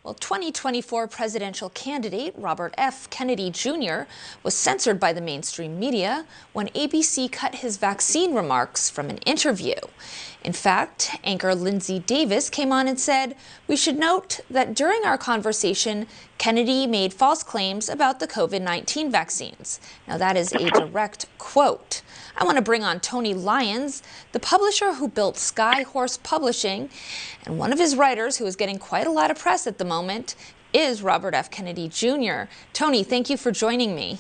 Well, 2024 presidential candidate Robert F. Kennedy Jr. was censored by the mainstream media when ABC cut his vaccine remarks from an interview. In fact, anchor Lindsay Davis came on and said, "We should note that during our conversation, Kennedy made false claims about the COVID-19 vaccines." Now, that is a direct quote. I want to bring on Tony Lyons, the publisher who built Sky Horse Publishing, and one of his writers who is getting quite a lot of press at the moment is Robert F. Kennedy Jr. Tony, thank you for joining me.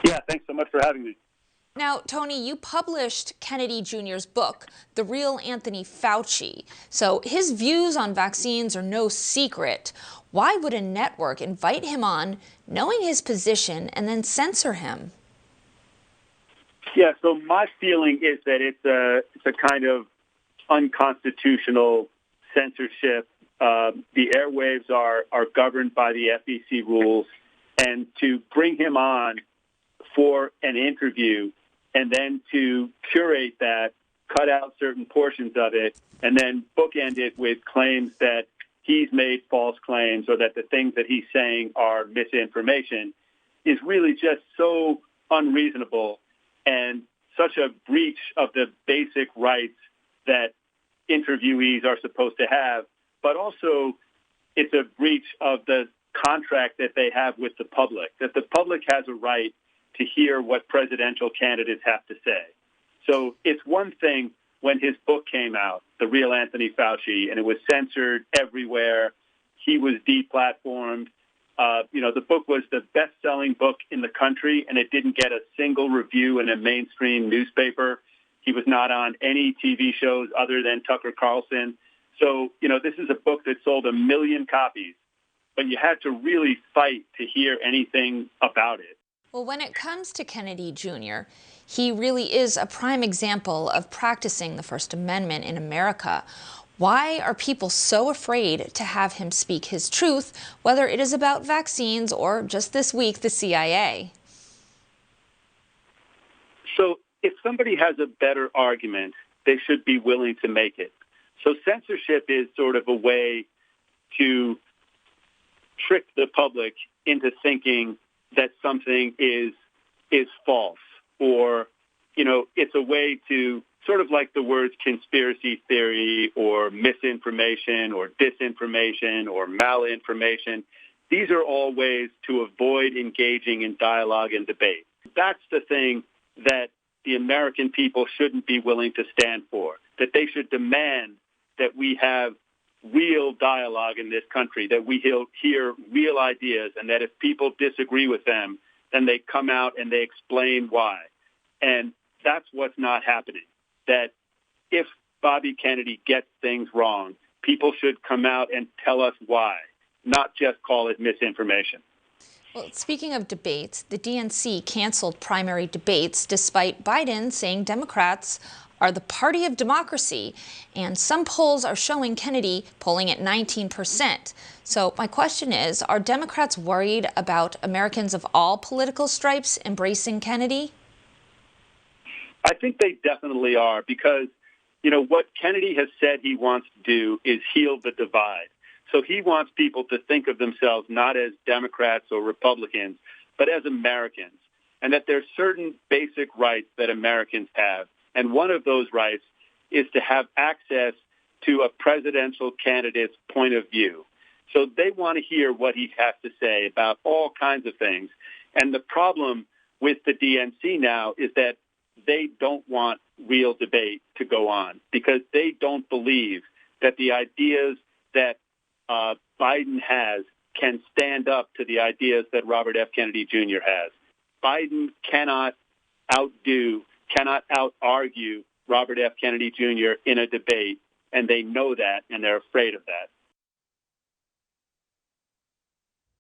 Yeah, thanks so much for having me. Now, Tony, you published Kennedy Jr.'s book, The Real Anthony Fauci. So his views on vaccines are no secret. Why would a network invite him on, knowing his position, and then censor him? Yeah, so my feeling is that it's a kind of unconstitutional censorship. The airwaves are governed by the FEC rules, and to bring him on for an interview and then to curate that, cut out certain portions of it, and then bookend it with claims that he's made false claims or that the things that he's saying are misinformation is really just so unreasonable and such a breach of the basic rights that interviewees are supposed to have, but also it's a breach of the contract that they have with the public, that the public has a right to hear what presidential candidates have to say. So it's one thing when his book came out, The Real Anthony Fauci, and it was censored everywhere. He was deplatformed. The book was the best-selling book in the country, and it didn't get a single review in a mainstream newspaper. He was not on any TV shows other than Tucker Carlson. So, this is a book that sold 1 million copies, but you had to really fight to hear anything about it. Well, when it comes to Kennedy Jr., he really is a prime example of practicing the First Amendment in America. Why are people so afraid to have him speak his truth, whether it is about vaccines or just this week, the CIA? So if somebody has a better argument, they should be willing to make it. So censorship is sort of a way to trick the public into thinking that something is false, or, it's a way to sort of like the words conspiracy theory or misinformation or disinformation or malinformation. These are all ways to avoid engaging in dialogue and debate. That's the thing that the American people shouldn't be willing to stand for, that they should demand that we have real dialogue in this country, that we hear real ideas, and that if people disagree with them, then they come out and they explain why. And that's what's not happening. That if Bobby Kennedy gets things wrong, people should come out and tell us why, not just call it misinformation. Well, speaking of debates, the DNC canceled primary debates despite Biden saying Democrats are the party of democracy, and some polls are showing Kennedy polling at 19%. So my question is, are Democrats worried about Americans of all political stripes embracing Kennedy? I think they definitely are, because, what Kennedy has said he wants to do is heal the divide. So he wants people to think of themselves not as Democrats or Republicans, but as Americans, and that there's certain basic rights that Americans have. And one of those rights is to have access to a presidential candidate's point of view. So they want to hear what he has to say about all kinds of things. And the problem with the DNC now is that they don't want real debate to go on, because they don't believe that the ideas that Biden has can stand up to the ideas that Robert F. Kennedy Jr. has. Biden cannot out-argue Robert F. Kennedy Jr. in a debate, and they know that, and they're afraid of that.